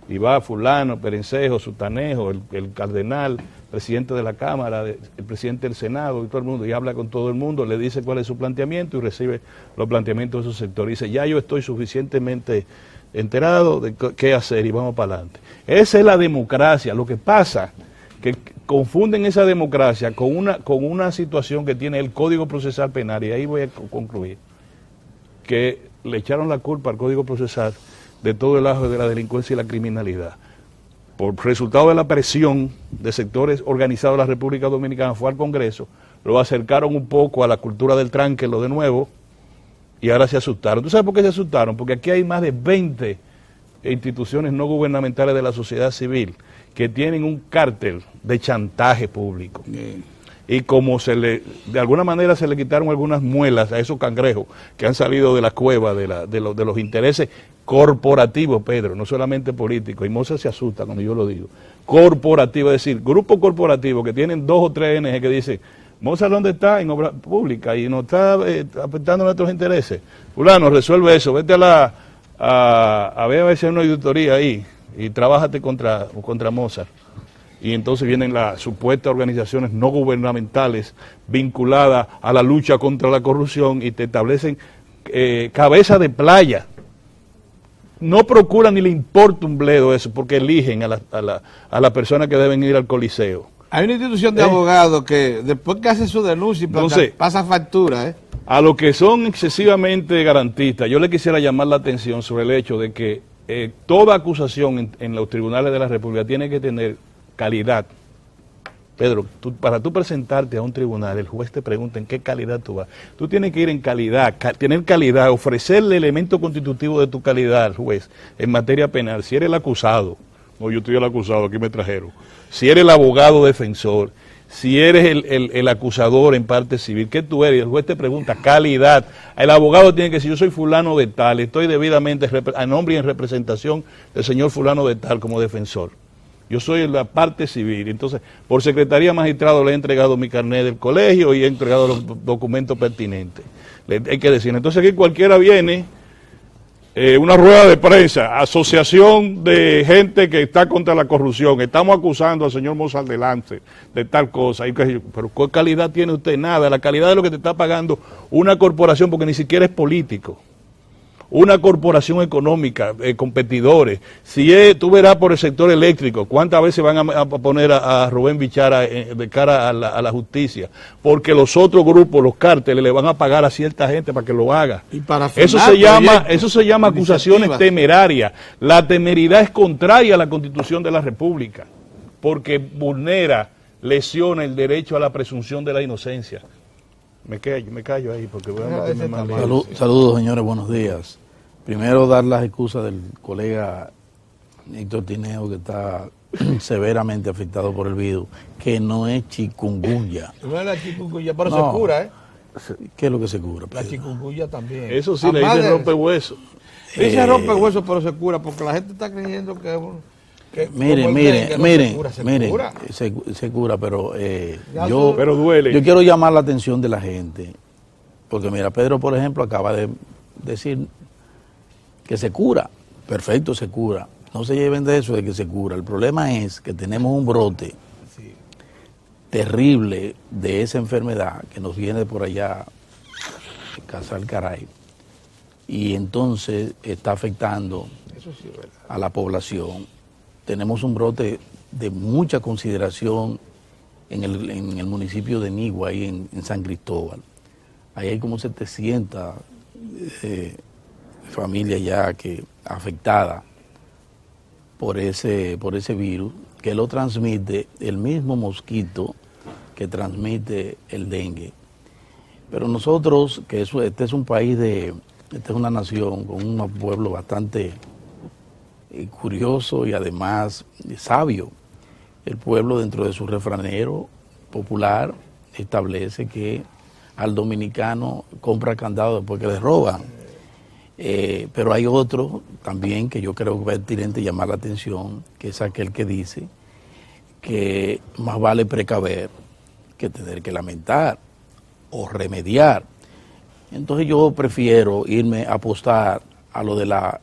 Y va fulano, Perencejo, Sutanejo, el cardenal, presidente de la Cámara, el presidente del Senado y todo el mundo, y habla con todo el mundo, le dice cuál es su planteamiento y recibe los planteamientos de su sector. Y dice, ya yo estoy suficientemente enterado de qué hacer y vamos para adelante. Esa es la democracia. Lo que pasa que confunden esa democracia con una situación que tiene el Código Procesal Penal, y ahí voy a concluir, que le echaron la culpa al Código Procesal de todo el auge de la delincuencia y la criminalidad. por resultado de la presión de sectores organizados de la República Dominicana, fue al Congreso, lo acercaron un poco a la cultura del tránquelo de nuevo, y ahora se asustaron. ¿Tú sabes por qué se asustaron? Porque aquí hay más de 20 instituciones no gubernamentales de la sociedad civil que tienen un cártel de chantaje público. Y como de alguna manera se le quitaron algunas muelas a esos cangrejos que han salido de la cueva de los intereses corporativos, Pedro, no solamente políticos, y Mozart se asusta cuando yo lo digo, corporativo, es decir, grupos corporativos que tienen 2 o 3 ONG que dicen, Mozart, ¿dónde está? En obra pública y nos está afectando nuestros intereses. Fulano, resuelve eso, vete a ver si hay una auditoría ahí y trabájate contra Mozart. Y entonces vienen las supuestas organizaciones no gubernamentales vinculadas a la lucha contra la corrupción y te establecen cabeza de playa. No procuran ni le importa un bledo eso, porque eligen a la persona que deben ir al Coliseo. Hay una institución de abogados que después que hace su denuncia y pasa factura, A los que son excesivamente garantistas, yo le quisiera llamar la atención sobre el hecho de que toda acusación en los tribunales de la República tiene que tener calidad. Pedro, para tú presentarte a un tribunal, el juez te pregunta en qué calidad tú vas. Tú tienes que ir en calidad, tener calidad, ofrecerle el elemento constitutivo de tu calidad al juez en materia penal. Si eres el acusado, no, yo estoy el acusado, aquí me trajeron. Si eres el abogado defensor, si eres el acusador en parte civil, ¿qué tú eres? El juez te pregunta calidad. El abogado tiene que decir, yo soy fulano de tal, estoy debidamente a nombre y en representación del señor fulano de tal como defensor. Yo soy la parte civil. Entonces, por secretaría magistrado le he entregado mi carnet del colegio y he entregado los documentos pertinentes. Hay que decir. Entonces aquí cualquiera viene, una rueda de prensa, asociación de gente que está contra la corrupción, estamos acusando al señor Mozart delante de tal cosa. Pero ¿qué calidad tiene usted? Nada. La calidad de lo que te está pagando una corporación, porque ni siquiera es político. Una corporación económica, competidores. Si tú verás por el sector eléctrico, ¿cuántas veces van a poner a Rubén Bichara de cara a la justicia? Porque los otros grupos, los cárteles, le van a pagar a cierta gente para que lo haga. Y para eso se llama acusaciones temerarias. La temeridad es contraria a la Constitución de la República, porque vulnera, lesiona el derecho a la presunción de la inocencia. Me callo ahí porque voy a meterme más lejos. Saludos, señores, buenos días. Primero, dar las excusas del colega Héctor Tineo, que está severamente afectado por el virus, que no es chikungunya. No es la chikungunya, pero se cura, ¿eh? ¿Qué es lo que se cura? La chikungunya también. Eso sí, le dice rompehuesos. Dice rompehuesos, pero se cura, porque la gente está creyendo que... Miren, se cura, pero pero duele. Yo quiero llamar la atención de la gente, porque mira, Pedro, por ejemplo, acaba de decir que se cura. Perfecto, se cura. No se lleven de eso de que se cura. El problema es que tenemos un brote terrible de esa enfermedad que nos viene por allá, de Casa del Caray, y entonces está afectando a la población. Tenemos un brote de mucha consideración en el municipio de Nigua, ahí en San Cristóbal. Ahí hay como 700 familias ya afectadas por ese virus, que lo transmite el mismo mosquito que transmite el dengue. Pero nosotros, que este es un país esta es una nación con un pueblo bastante curioso y además sabio. El pueblo, dentro de su refranero popular, establece que al dominicano compra candado después que le roban. Pero hay otro también que yo creo que es pertinente llamar la atención, que es aquel que dice que más vale precaver que tener que lamentar o remediar. Entonces yo prefiero irme a apostar a lo de la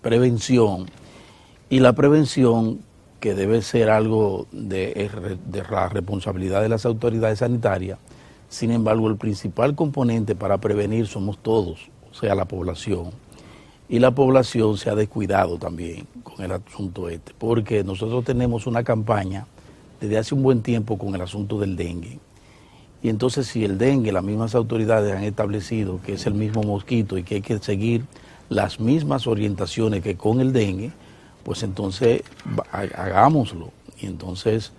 prevención, y la prevención, que debe ser algo de la responsabilidad de las autoridades sanitarias. Sin embargo, el principal componente para prevenir somos todos, o sea, la población. Y la población se ha descuidado también con el asunto porque nosotros tenemos una campaña desde hace un buen tiempo con el asunto del dengue. Y entonces, si el dengue, las mismas autoridades han establecido que es el mismo mosquito y que hay que seguir las mismas orientaciones que con el dengue, pues entonces hagámoslo. Y entonces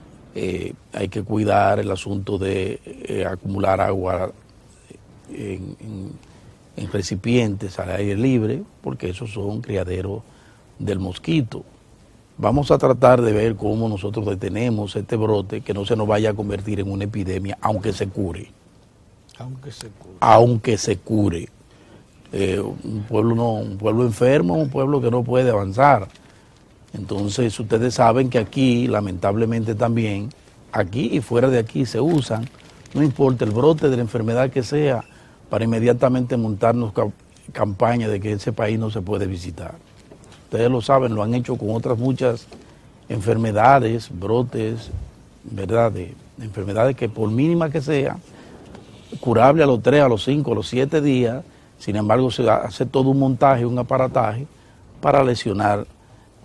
hay que cuidar el asunto de acumular agua en recipientes al aire libre, porque esos son criaderos del mosquito. Vamos a tratar de ver cómo nosotros detenemos este brote, que no se nos vaya a convertir en una epidemia, aunque se cure. Aunque se cure. Un pueblo enfermo, un pueblo que no puede avanzar. Entonces ustedes saben que aquí, lamentablemente también, aquí y fuera de aquí se usan, no importa el brote de la enfermedad que sea, para inmediatamente montarnos campaña de que ese país no se puede visitar. Ustedes lo saben, lo han hecho con otras muchas enfermedades, brotes, ¿verdad? De enfermedades que por mínima que sea, curable a los 3, a los 5, a los 7 días, sin embargo se hace todo un montaje, un aparataje para lesionar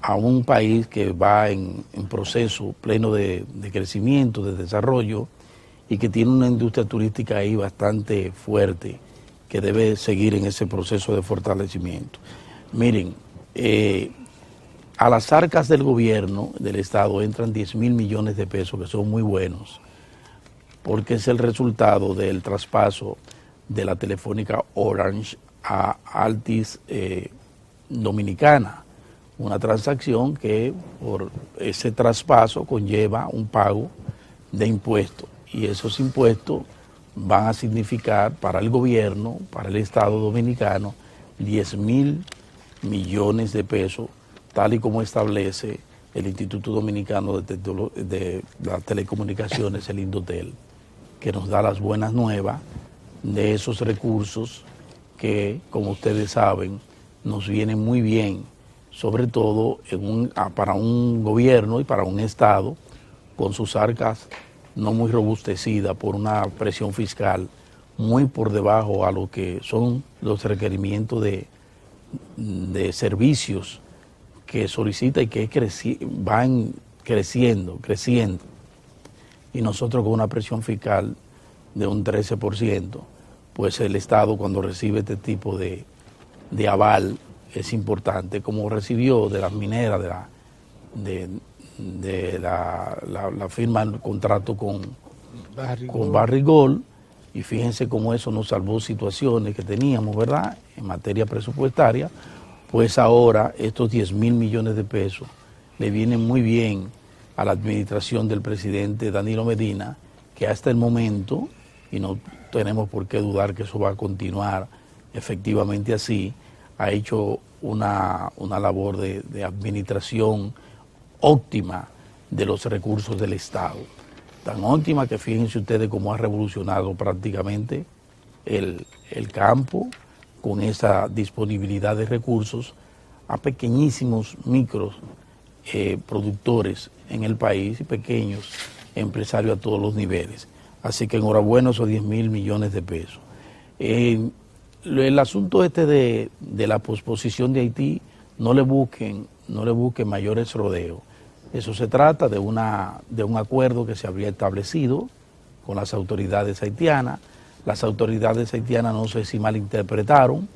a un país que va en proceso pleno de crecimiento, de desarrollo, y que tiene una industria turística ahí bastante fuerte, que debe seguir en ese proceso de fortalecimiento. Miren, a las arcas del gobierno, del Estado, entran 10.000 millones de pesos, que son muy buenos, porque es el resultado del traspaso de la telefónica Orange a Altice Dominicana, una transacción que por ese traspaso conlleva un pago de impuestos, y esos impuestos van a significar para el gobierno, para el Estado dominicano, 10.000 millones de pesos, tal y como establece el Instituto Dominicano de las Telecomunicaciones, el Indotel, que nos da las buenas nuevas de esos recursos que, como ustedes saben, nos vienen muy bien, sobre todo para un gobierno y para un Estado con sus arcas no muy robustecidas por una presión fiscal muy por debajo a lo que son los requerimientos de servicios que solicita y que van creciendo. Y nosotros con una presión fiscal de un 13%, pues el Estado cuando recibe este tipo de aval es importante, como recibió de las mineras, de la firma del contrato con Barrick Gold, y fíjense cómo eso nos salvó situaciones que teníamos, ¿verdad?, en materia presupuestaria. Pues ahora estos 10.000 millones de pesos le vienen muy bien a la administración del presidente Danilo Medina, que hasta el momento, y no tenemos por qué dudar que eso va a continuar efectivamente así, ha hecho una labor de administración óptima de los recursos del Estado. Tan óptima que fíjense ustedes cómo ha revolucionado prácticamente el campo con esa disponibilidad de recursos a pequeñísimos micros productores en el país y pequeños empresarios a todos los niveles. Así que enhorabuena esos 10.000 millones de pesos. El asunto de la posposición de Haití, no le busquen mayores rodeos. Eso se trata de un acuerdo que se habría establecido con las autoridades haitianas. Las autoridades haitianas no sé si malinterpretaron,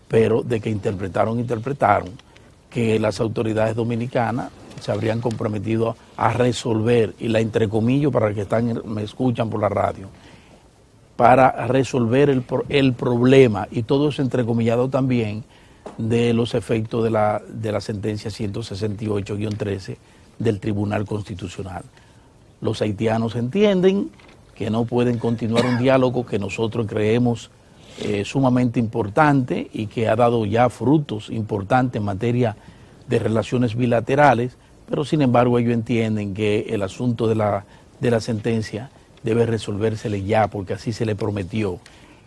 pero de que interpretaron, que las autoridades dominicanas se habrían comprometido a resolver, y la entrecomillo para los que me escuchan por la radio, para resolver el problema, y todo eso entrecomillado también, de los efectos de la sentencia 168-13 del Tribunal Constitucional. Los haitianos entienden que no pueden continuar un diálogo que nosotros creemos sumamente importante y que ha dado ya frutos importantes en materia de relaciones bilaterales, pero sin embargo ellos entienden que el asunto de la sentencia debe resolvérsele ya, porque así se le prometió.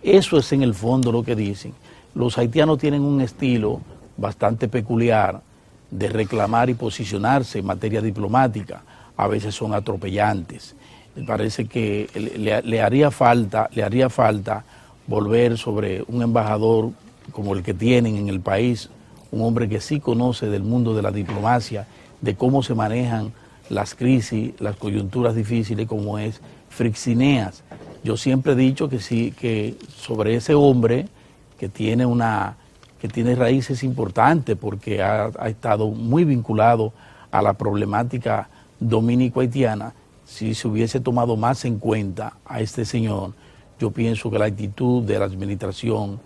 Eso es en el fondo lo que dicen. Los haitianos tienen un estilo bastante peculiar de reclamar y posicionarse en materia diplomática. A veces son atropellantes. Me parece que le haría falta volver sobre un embajador como el que tienen en el país, un hombre que sí conoce del mundo de la diplomacia, de cómo se manejan las crisis, las coyunturas difíciles, como es Frixineas. Yo siempre he dicho que sí, que sobre ese hombre que tiene una que tiene raíces importantes porque ha estado muy vinculado a la problemática dominico-haitiana. Si se hubiese tomado más en cuenta a este señor, yo pienso que la actitud de la administración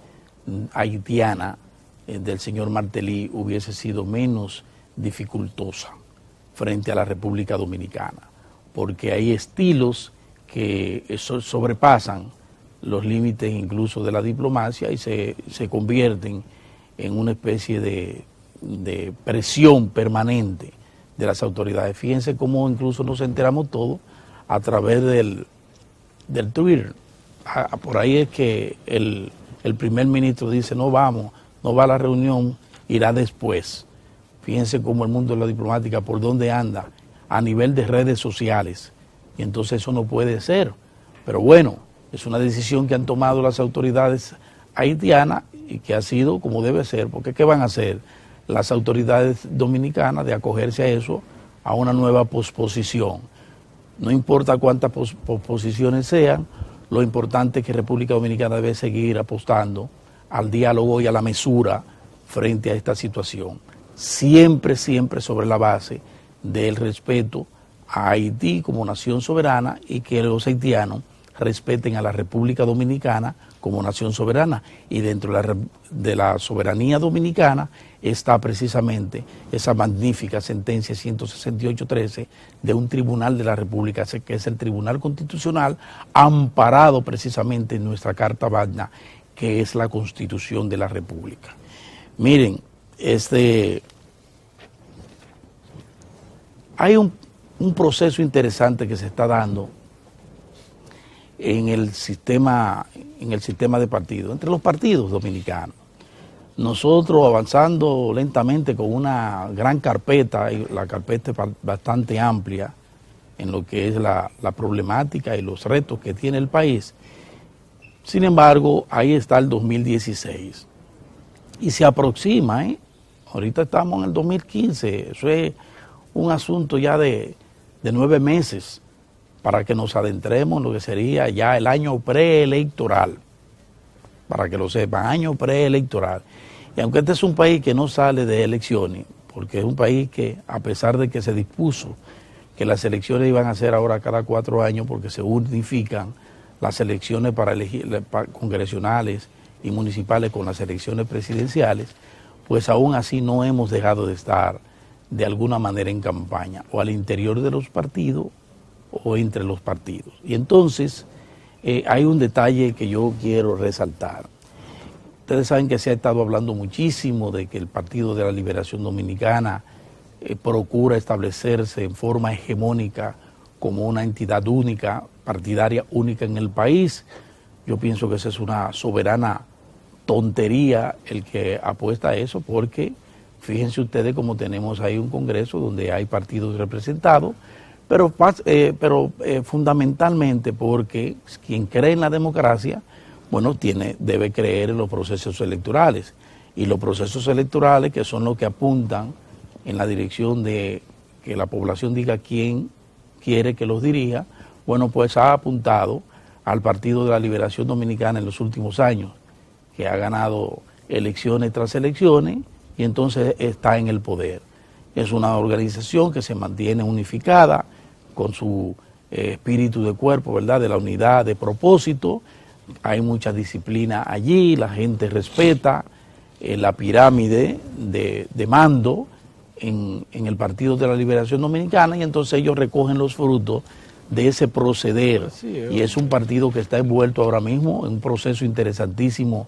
haitiana del señor Martelly hubiese sido menos dificultosa frente a la República Dominicana, porque hay estilos que sobrepasan los límites incluso de la diplomacia y se convierten en una especie de presión permanente de las autoridades. Fíjense cómo incluso nos enteramos todos a través del Twitter. Por ahí es que el primer ministro dice, no va a la reunión, irá después. Fíjense cómo el mundo de la diplomática, por dónde anda, a nivel de redes sociales. Y entonces eso no puede ser. Pero bueno, es una decisión que han tomado las autoridades haitianas y que ha sido como debe ser, porque ¿qué van a hacer las autoridades dominicanas de acogerse a eso, a una nueva posposición? No importa cuántas posposiciones sean, lo importante es que República Dominicana debe seguir apostando al diálogo y a la mesura frente a esta situación. Siempre, siempre sobre la base del respeto a Haití como nación soberana y que los haitianos respeten a la República Dominicana como nación soberana. Y dentro de la soberanía dominicana está precisamente esa magnífica sentencia 168-13 de un tribunal de la República, que es el Tribunal Constitucional, amparado precisamente en nuestra Carta Magna, que es la Constitución de la República. Miren, hay un proceso interesante que se está dando en el sistema de partidos, entre los partidos dominicanos. Nosotros avanzando lentamente con una gran carpeta, y la carpeta es bastante amplia en lo que es la problemática y los retos que tiene el país. Sin embargo, ahí está el 2016 y se aproxima, ahorita estamos en el 2015, eso es un asunto ya de 9 meses para que nos adentremos en lo que sería ya el año preelectoral, para que lo sepan, año preelectoral. Y aunque este es un país que no sale de elecciones, porque es un país que, a pesar de que se dispuso que las elecciones iban a ser ahora cada 4 años, porque se unifican las elecciones para congresionales y municipales con las elecciones presidenciales, pues aún así no hemos dejado de estar de alguna manera en campaña, o al interior de los partidos o entre los partidos. Y entonces hay un detalle que yo quiero resaltar. Ustedes saben que se ha estado hablando muchísimo de que el Partido de la Liberación Dominicana procura establecerse en forma hegemónica como una entidad única, partidaria única en el país. Yo pienso que esa es una soberana tontería el que apuesta a eso, porque fíjense ustedes cómo tenemos ahí un Congreso donde hay partidos representados, pero fundamentalmente porque quien cree en la democracia, bueno, debe creer en los procesos electorales. Y los procesos electorales, que son los que apuntan en la dirección de que la población diga quién quiere que los dirija, bueno, pues ha apuntado al Partido de la Liberación Dominicana en los últimos años, que ha ganado elecciones tras elecciones y entonces está en el poder. Es una organización que se mantiene unificada con su espíritu de cuerpo, ¿verdad?, de la unidad de propósito. Hay mucha disciplina allí, la gente respeta la pirámide de mando en el Partido de la Liberación Dominicana, y entonces ellos recogen los frutos de ese proceder. Y es un partido que está envuelto ahora mismo en un proceso interesantísimo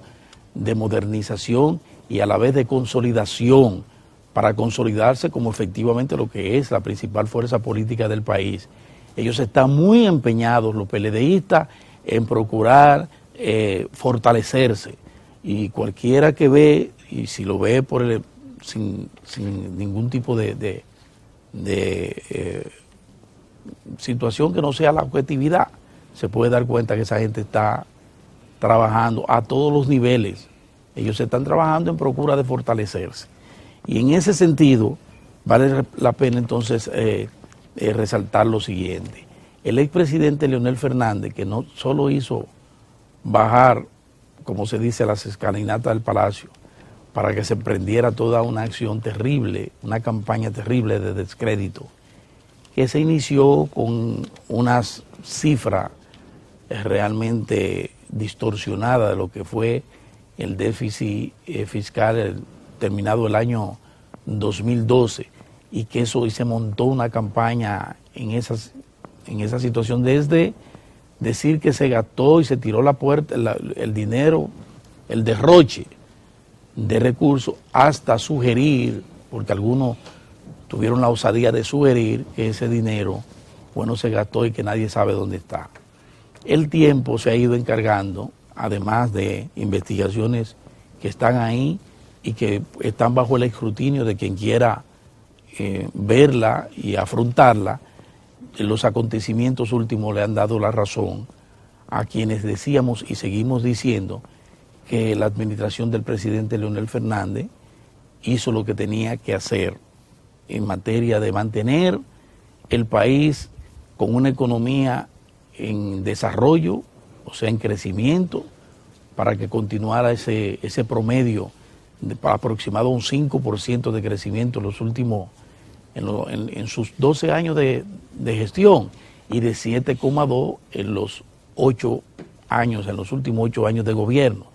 de modernización y a la vez de consolidación, para consolidarse como efectivamente lo que es la principal fuerza política del país. Ellos están muy empeñados, los PLDistas, en procurar fortalecerse, y cualquiera que ve, y si lo ve sin ningún tipo de situación que no sea la objetividad, se puede dar cuenta que esa gente está trabajando a todos los niveles. Ellos están trabajando en procura de fortalecerse, y en ese sentido vale la pena entonces resaltar lo siguiente. El expresidente Leonel Fernández, que no solo hizo bajar, como se dice, las escalinatas del Palacio para que se emprendiera toda una acción terrible, una campaña terrible de descrédito, que se inició con unas cifras realmente distorsionadas de lo que fue el déficit fiscal terminado el año 2012, y que eso y se montó una campaña en esa situación, desde decir que se gastó y se tiró la puerta el dinero, el derroche de recursos, hasta sugerir, porque algunos tuvieron la osadía de sugerir que ese dinero, bueno, se gastó y que nadie sabe dónde está. El tiempo se ha ido encargando, además de investigaciones que están ahí y que están bajo el escrutinio de quien quiera verla y afrontarla. Los acontecimientos últimos le han dado la razón a quienes decíamos y seguimos diciendo que la administración del presidente Leonel Fernández hizo lo que tenía que hacer en materia de mantener el país con una economía en desarrollo, o sea, en crecimiento, para que continuara ese promedio de aproximado a un 5% de crecimiento en los últimos, en sus 12 años de gestión, y de 7,2 en los 8 años, en los últimos 8 años de gobierno.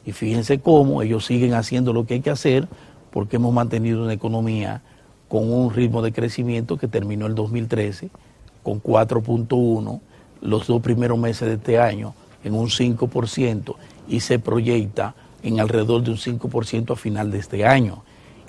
Y fíjense cómo ellos siguen haciendo lo que hay que hacer, porque hemos mantenido una economía con un ritmo de crecimiento que terminó el 2013 con 4.1, los 2 primeros meses de este año en un 5%, y se proyecta en alrededor de un 5% a final de este año.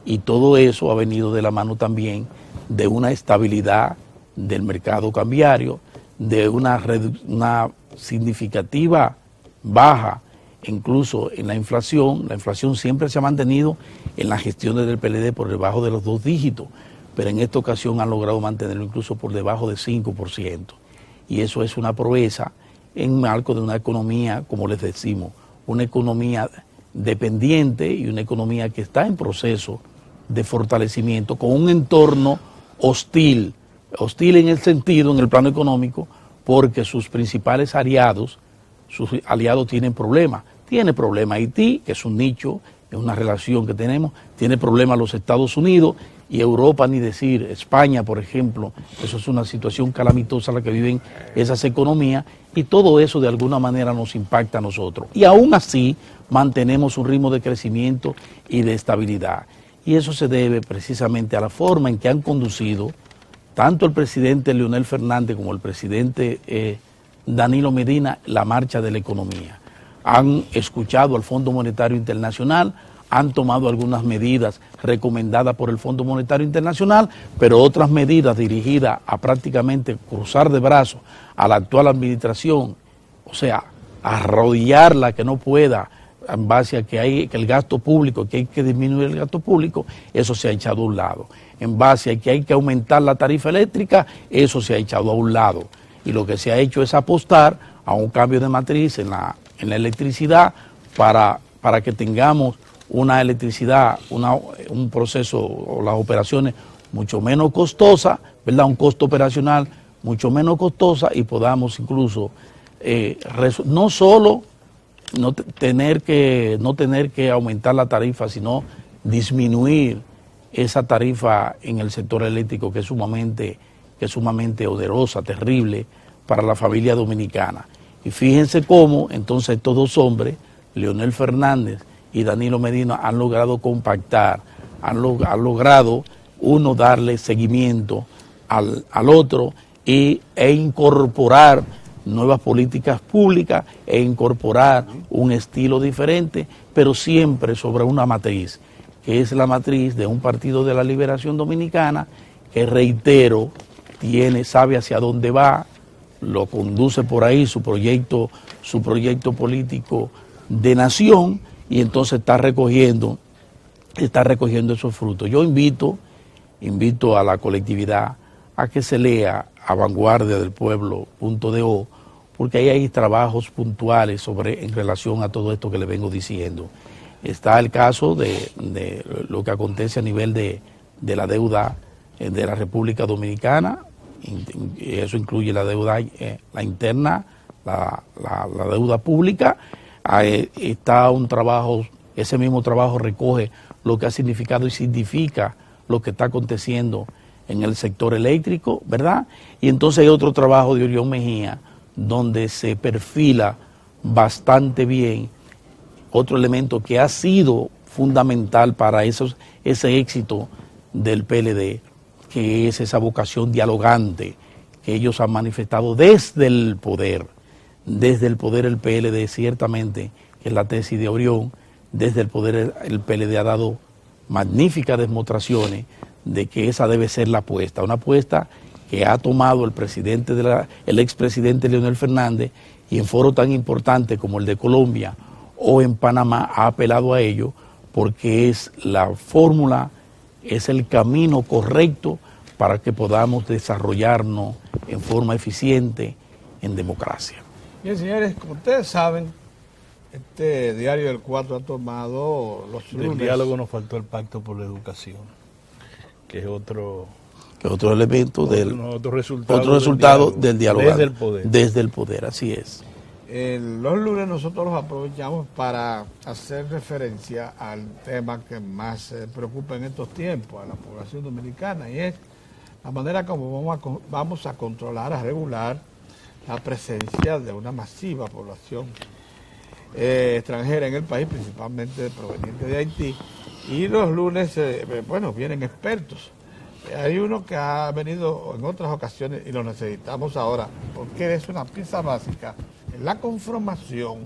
Y todo eso ha venido de la mano también de una estabilidad del mercado cambiario, de una significativa baja incluso en la inflación. La inflación siempre se ha mantenido en las gestiones del PLD por debajo de los 2 dígitos, pero en esta ocasión han logrado mantenerlo incluso por debajo de 5%. Y eso es una proeza en marco de una economía, como les decimos, una economía dependiente y una economía que está en proceso de fortalecimiento, con un entorno hostil en el sentido, en el plano económico, porque sus principales aliados tienen problemas. Tiene problema Haití, que es un nicho, es una relación que tenemos, tiene problemas los Estados Unidos, y Europa, ni decir, España, por ejemplo. Eso es una situación calamitosa la que viven esas economías, y todo eso de alguna manera nos impacta a nosotros. Y aún así mantenemos un ritmo de crecimiento y de estabilidad. Y eso se debe precisamente a la forma en que han conducido tanto el presidente Leonel Fernández como el presidente Danilo Medina la marcha de la economía. Han escuchado al Fondo Monetario Internacional, han tomado algunas medidas recomendadas por el Fondo Monetario Internacional, pero otras medidas dirigidas a prácticamente cruzar de brazos a la actual administración, o sea, arrodillarla, que no pueda, en base a que el gasto público, que hay que disminuir el gasto público, eso se ha echado a un lado. En base a que hay que aumentar la tarifa eléctrica, eso se ha echado a un lado. Y lo que se ha hecho es apostar a un cambio de matriz en la electricidad para que tengamos una electricidad, un proceso o las operaciones mucho menos costosas, ¿verdad? Un costo operacional mucho menos costosa, y podamos incluso no solo no tener que aumentar la tarifa, sino disminuir esa tarifa en el sector eléctrico, que es sumamente onerosa, terrible para la familia dominicana. Y fíjense cómo entonces estos dos hombres, Leonel Fernández y Danilo Medina, han logrado compactar, han logrado uno darle seguimiento al otro e incorporar nuevas políticas públicas e incorporar un estilo diferente, pero siempre sobre una matriz, que es la matriz de un Partido de la Liberación Dominicana que, reitero, sabe hacia dónde va, lo conduce por ahí su proyecto político de nación, y entonces está recogiendo esos frutos. Yo invito a la colectividad a que se lea a vanguardia del pueblo.do, porque ahí hay trabajos puntuales en relación a todo esto que le vengo diciendo. Está el caso de lo que acontece a nivel de la deuda de la República Dominicana, y eso incluye la deuda la interna, la deuda pública. Está un trabajo Ese mismo trabajo recoge lo que ha significado y significa lo que está aconteciendo en el sector eléctrico, ¿verdad? Y entonces hay otro trabajo de Orión Mejía, donde se perfila bastante bien otro elemento que ha sido fundamental para ese éxito del PLD, que es esa vocación dialogante que ellos han manifestado desde el poder. Desde el poder el PLD, ciertamente, que es la tesis de Orión, desde el poder el PLD ha dado magníficas demostraciones de que esa debe ser la apuesta, una apuesta que ha tomado el expresidente Leonel Fernández, y en foros tan importantes como el de Colombia o en Panamá ha apelado a ello, porque es la fórmula, es el camino correcto para que podamos desarrollarnos en forma eficiente en democracia. Bien, señores, como ustedes saben, este Diario del 4 ha tomado los lunes. Del diálogo nos faltó el Pacto por la Educación, que es otro elemento otro resultado del diálogo desde el poder, así es. Los lunes nosotros los aprovechamos para hacer referencia al tema que más preocupa en estos tiempos a la población dominicana, y es la manera como vamos a controlar, a regular la presencia de una masiva población extranjera en el país, principalmente proveniente de Haití. Y los lunes, vienen expertos. Hay uno que ha venido en otras ocasiones y lo necesitamos ahora, porque es una pieza básica en la conformación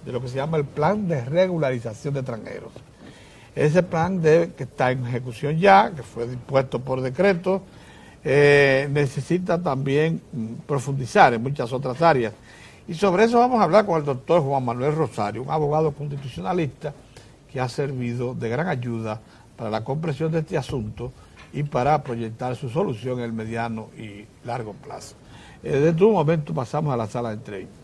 de lo que se llama el Plan de Regularización de Extranjeros. Ese plan que está en ejecución ya, que fue dispuesto por decreto, necesita también profundizar en muchas otras áreas. Y sobre eso vamos a hablar con el doctor Juan Manuel Rosario, un abogado constitucionalista que ha servido de gran ayuda para la comprensión de este asunto y para proyectar su solución en el mediano y largo plazo. Dentro de un momento pasamos a la sala de entrevista.